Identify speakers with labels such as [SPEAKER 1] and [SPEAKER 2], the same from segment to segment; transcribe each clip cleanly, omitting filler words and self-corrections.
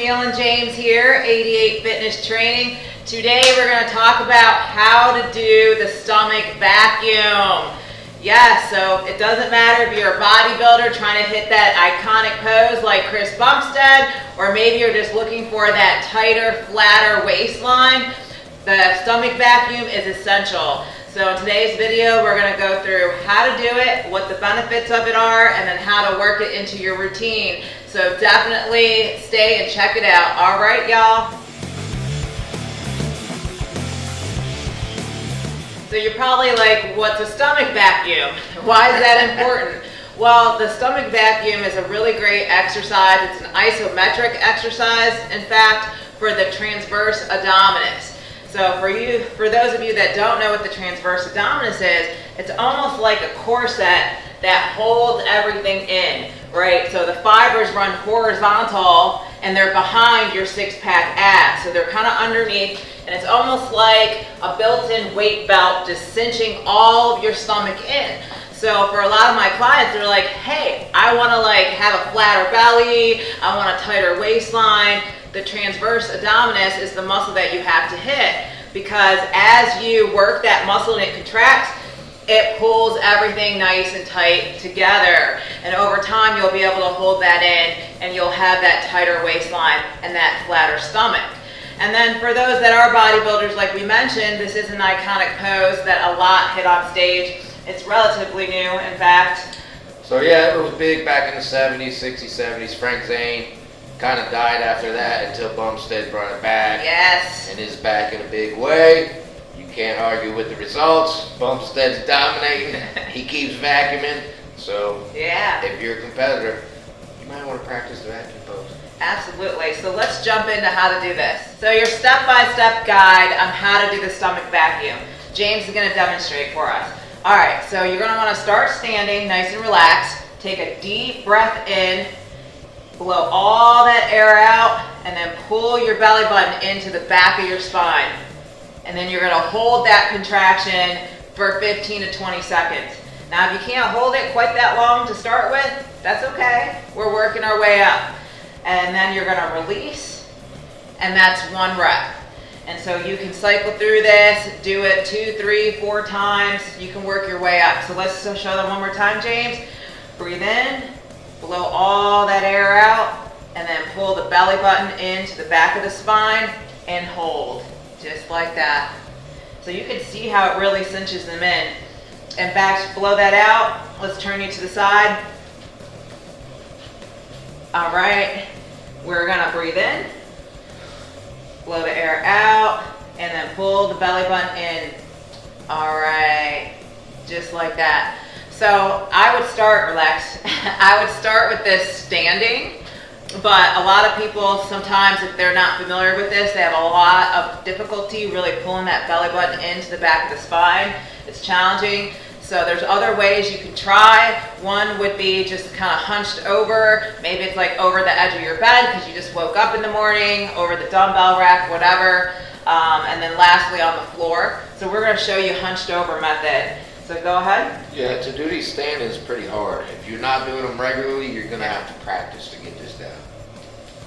[SPEAKER 1] Camille and James here, 88 Fitness Training. Today we're going to talk about how to do the stomach vacuum. Yes, so it doesn't matter if you're a bodybuilder trying to hit that iconic pose like Chris Bumstead, or maybe you're just looking for that tighter, flatter waistline. The stomach vacuum is essential. So in today's video, we're going to go through how to do it, what the benefits of it are, and then how to work it into your routine. So definitely stay and check it out. All right, y'all. So you're probably like, what's a stomach vacuum? Why is that important? Well, the stomach vacuum is a really great exercise. It's an isometric exercise, in fact, for the transverse abdominis. So for those of you that don't know what the transverse abdominis is, it's almost like a corset that holds everything in, right? So the fibers run horizontal and they're behind your six-pack abs. So they're kind of underneath, and it's almost like a built-in weight belt just cinching all of your stomach in. So for a lot of my clients, they're like, hey, I want to have a flatter belly, I want a tighter waistline. The transverse abdominis is the muscle that you have to hit, because as you work that muscle and it contracts, it pulls everything nice and tight together. And over time, you'll be able to hold that in and you'll have that tighter waistline and that flatter stomach. And then for those that are bodybuilders, like we mentioned, this is an iconic pose that a lot hit on stage. It's relatively new, in fact.
[SPEAKER 2] So yeah, it was big back in the 70s, 60s, 70s. Frank Zane kind of died after that until Bumstead brought it back.
[SPEAKER 1] Yes.
[SPEAKER 2] And is back in a big way. You can't argue with the results. Bumstead's dominating. He keeps vacuuming. So
[SPEAKER 1] yeah,
[SPEAKER 2] if you're a competitor, you might want to practice the vacuum pose.
[SPEAKER 1] Absolutely. So let's jump into how to do this. So your step-by-step guide on how to do the stomach vacuum. James is going to demonstrate for us. All right, so you're going to want to start standing nice and relaxed. Take a deep breath in, blow all that air out, and then pull your belly button into the back of your spine. And then you're going to hold that contraction for 15 to 20 seconds. Now, if you can't hold it quite that long to start with, that's okay. We're working our way up. And then you're going to release, and that's 1 rep. And so you can cycle through this, do it 2, 3, 4 times. You can work your way up. So let's show them one more time, James. Breathe in, blow all that air out, and then pull the belly button into the back of the spine and hold, just like that. So you can see how it really cinches them in. In fact, blow that out. Let's turn you to the side. All right, we're gonna breathe in, blow the air out, and then pull the belly button in. All right, just like that. So I would start, relax, I would start with this standing, but a lot of people sometimes, if they're not familiar with this, they have a lot of difficulty really pulling that belly button into the back of the spine. It's challenging. So there's other ways you can try. One would be just kind of hunched over. Maybe it's like over the edge of your bed because you just woke up in the morning, over the dumbbell rack, whatever. And then lastly on the floor. So we're going to show you hunched over method. So go ahead.
[SPEAKER 2] Yeah, to do these standings is pretty hard. If you're not doing them regularly, you're going to have to practice to get this down.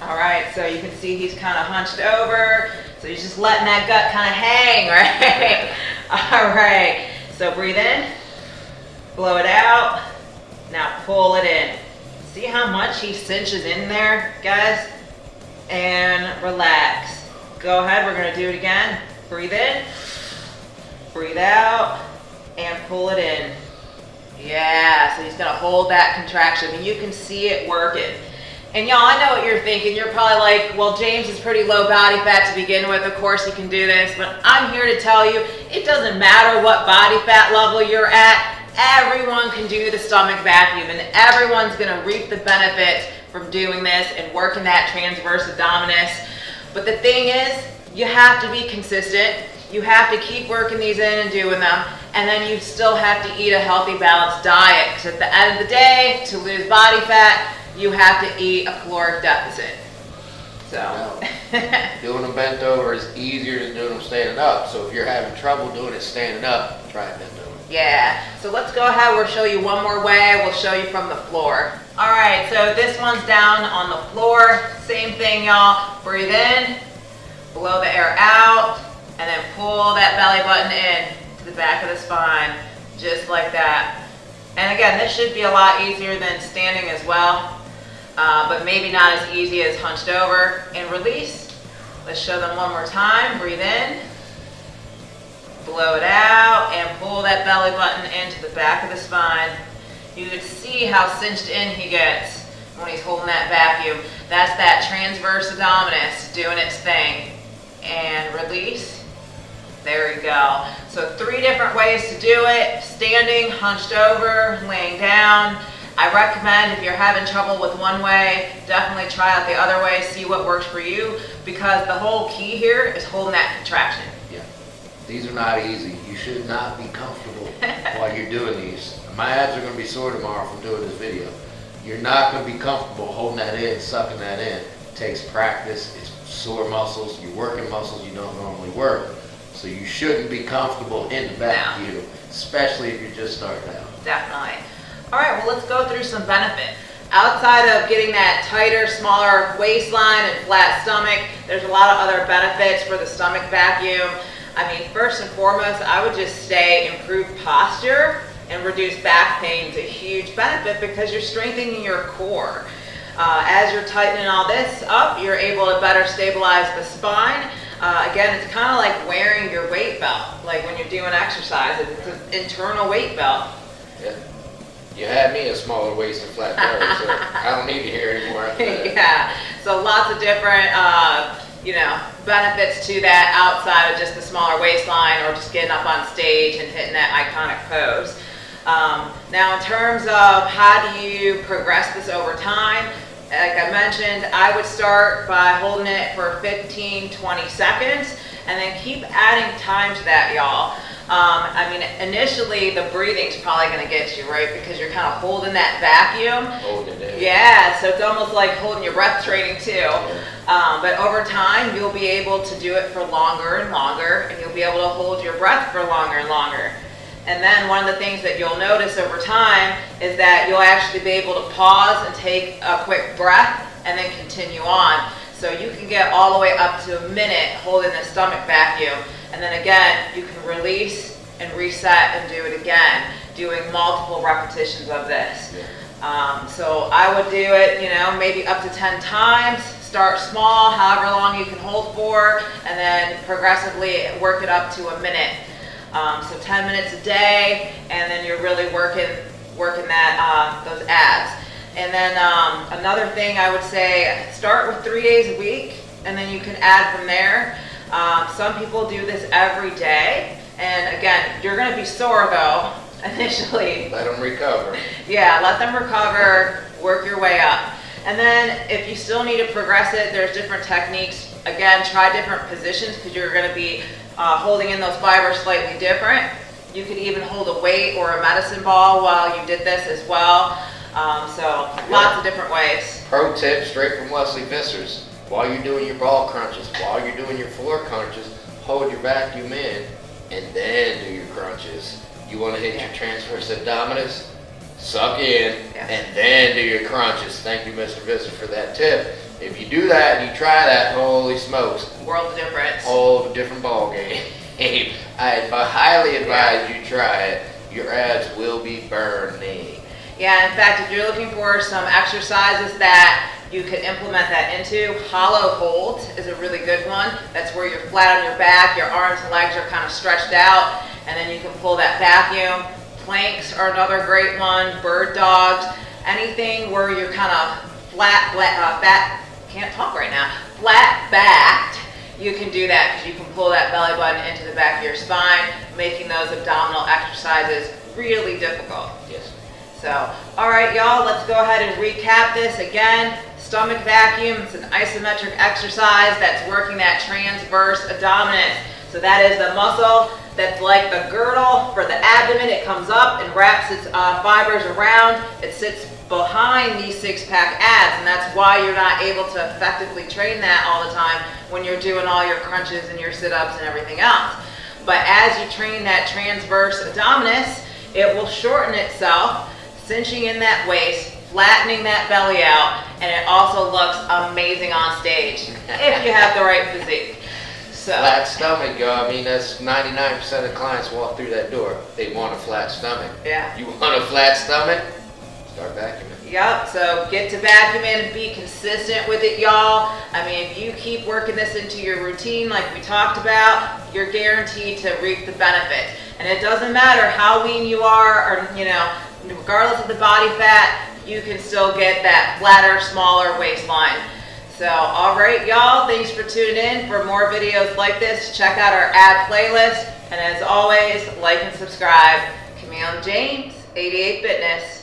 [SPEAKER 1] All right, so you can see he's kind of hunched over. So he's just letting that gut kind of hang, right? All right, so breathe in. Blow it out. Now pull it in. See how much he cinches in there, guys? And relax. Go ahead, we're gonna do it again. Breathe in, breathe out, and pull it in. Yeah, so he's gonna hold that contraction, and you can see it working. And y'all, I know what you're thinking. You're probably like, well, James is pretty low body fat to begin with. Of course he can do this. But I'm here to tell you, it doesn't matter what body fat level you're at. Everyone can do the stomach vacuum, and everyone's going to reap the benefits from doing this and working that transverse abdominis. But the thing is, you have to be consistent. You have to keep working these in and doing them, and then you still have to eat a healthy, balanced diet. Because at the end of the day, to lose body fat, you have to eat a caloric deficit. So
[SPEAKER 2] doing them bent over is easier than doing them standing up. So if you're having trouble doing it standing up, try it bent over.
[SPEAKER 1] Yeah, so let's go ahead. We'll show you one more way. We'll show you from the floor. All right, so this one's down on the floor. Same thing, y'all. Breathe in, blow the air out, and then pull that belly button in to the back of the spine, just like that. And again, this should be a lot easier than standing as well, but maybe not as easy as hunched over. And release. Let's show them one more time. Breathe in, blow it out, and pull that belly button into the back of the spine. You can see how cinched in he gets when he's holding that vacuum. That's that transverse abdominis doing its thing. And release. There we go. So 3 different ways to do it: standing, hunched over, laying down. I recommend, if you're having trouble with one way, definitely try out the other way, see what works for you, because the whole key here is holding that contraction.
[SPEAKER 2] Yeah. These are not easy. You should not be comfortable while you're doing these. My abs are going to be sore tomorrow from doing this video. You're not going to be comfortable holding that in, sucking that in. It takes practice. It's sore muscles. You're working muscles you don't normally work. So you shouldn't be comfortable in the vacuum, especially if you're just starting out.
[SPEAKER 1] Definitely. All right, well, let's go through some benefit. Outside of getting that tighter, smaller waistline and flat stomach, there's a lot of other benefits for the stomach vacuum. I mean, first and foremost, I would just say improved posture and reduce back pain is a huge benefit because you're strengthening your core. As you're tightening all this up, you're able to better stabilize the spine. Again, it's kind of like wearing your weight belt, like when you're doing exercise. It's an internal weight belt.
[SPEAKER 2] Yeah. You had me a smaller waist and flat belly, so I don't need to hear anymore after that.
[SPEAKER 1] Yeah, so lots of different benefits to that outside of just the smaller waistline or just getting up on stage and hitting that iconic pose. Now, in terms of how do you progress this over time, like I mentioned, I would start by holding it for 15-20 seconds and then keep adding time to that, y'all. I mean, initially the breathing's probably going to get you, right? Because you're kind of holding that vacuum.
[SPEAKER 2] Holding it.
[SPEAKER 1] Yeah, so it's almost like holding your breath training too. But over time, you'll be able to do it for longer and longer, and you'll be able to hold your breath for longer and longer. And then one of the things that you'll notice over time is that you'll actually be able to pause and take a quick breath and then continue on. So you can get all the way up to a minute holding the stomach vacuum. And then again, you can release and reset and do it again, doing multiple repetitions of this. So I would do it, maybe up to 10 times. Start small, however long you can hold for, and then progressively work it up to a minute. So 10 minutes a day, and then you're really working that those abs. And then another thing I would say, start with 3 days a week, and then you can add from there. Some people do this every day, and again, you're going to be sore though initially.
[SPEAKER 2] Let them recover.
[SPEAKER 1] Yeah, let them recover, work your way up. And then if you still need to progress it, there's different techniques. Again, try different positions because you're going to be holding in those fibers slightly different. You could even hold a weight or a medicine ball while you did this as well. So lots of different ways.
[SPEAKER 2] Pro tip straight from Wesley Vissers. While you're doing your ball crunches, while you're doing your floor crunches, hold your vacuum in and then do your crunches. You want to hit your transverse abdominis, suck in, and then do your crunches. Thank you, Mr. Visser, for that tip. If you do that and you try that, holy smokes.
[SPEAKER 1] World of difference.
[SPEAKER 2] Whole different ball game. I highly advise you try it. Your abs will be burning.
[SPEAKER 1] Yeah, in fact, if you're looking for some exercises that you could implement that into, hollow hold is a really good one. That's where you're flat on your back, your arms and legs are kind of stretched out, and then you can pull that vacuum. Planks are another great one, bird dogs, anything where you're kind of flat backed, you can do that because you can pull that belly button into the back of your spine, making those abdominal exercises really difficult.
[SPEAKER 2] Yes.
[SPEAKER 1] So, all right, y'all, let's go ahead and recap this again. Stomach vacuum, it's an isometric exercise that's working that transverse abdominis. So that is the muscle that's like the girdle for the abdomen. It comes up and wraps its fibers around. It sits behind these six-pack abs, and that's why you're not able to effectively train that all the time when you're doing all your crunches and your sit-ups and everything else. But as you train that transverse abdominis, it will shorten itself, cinching in that waist, flattening that belly out, and it also looks amazing on stage if you have the right physique. So
[SPEAKER 2] Flat stomach, yo. I mean, that's 99% of clients walk through that door. They want a flat stomach.
[SPEAKER 1] yeah.
[SPEAKER 2] You want a flat stomach? Start vacuuming.
[SPEAKER 1] Yep, so get to vacuuming and be consistent with it, y'all. I mean, if you keep working this into your routine like we talked about, you're guaranteed to reap the benefit. And it doesn't matter how lean you are, or, you know, regardless of the body fat, you can still get that flatter, smaller waistline. So, all right, y'all, thanks for tuning in. For more videos like this, check out our ad playlist. And as always, like and subscribe. Camille James, 88 Fitness.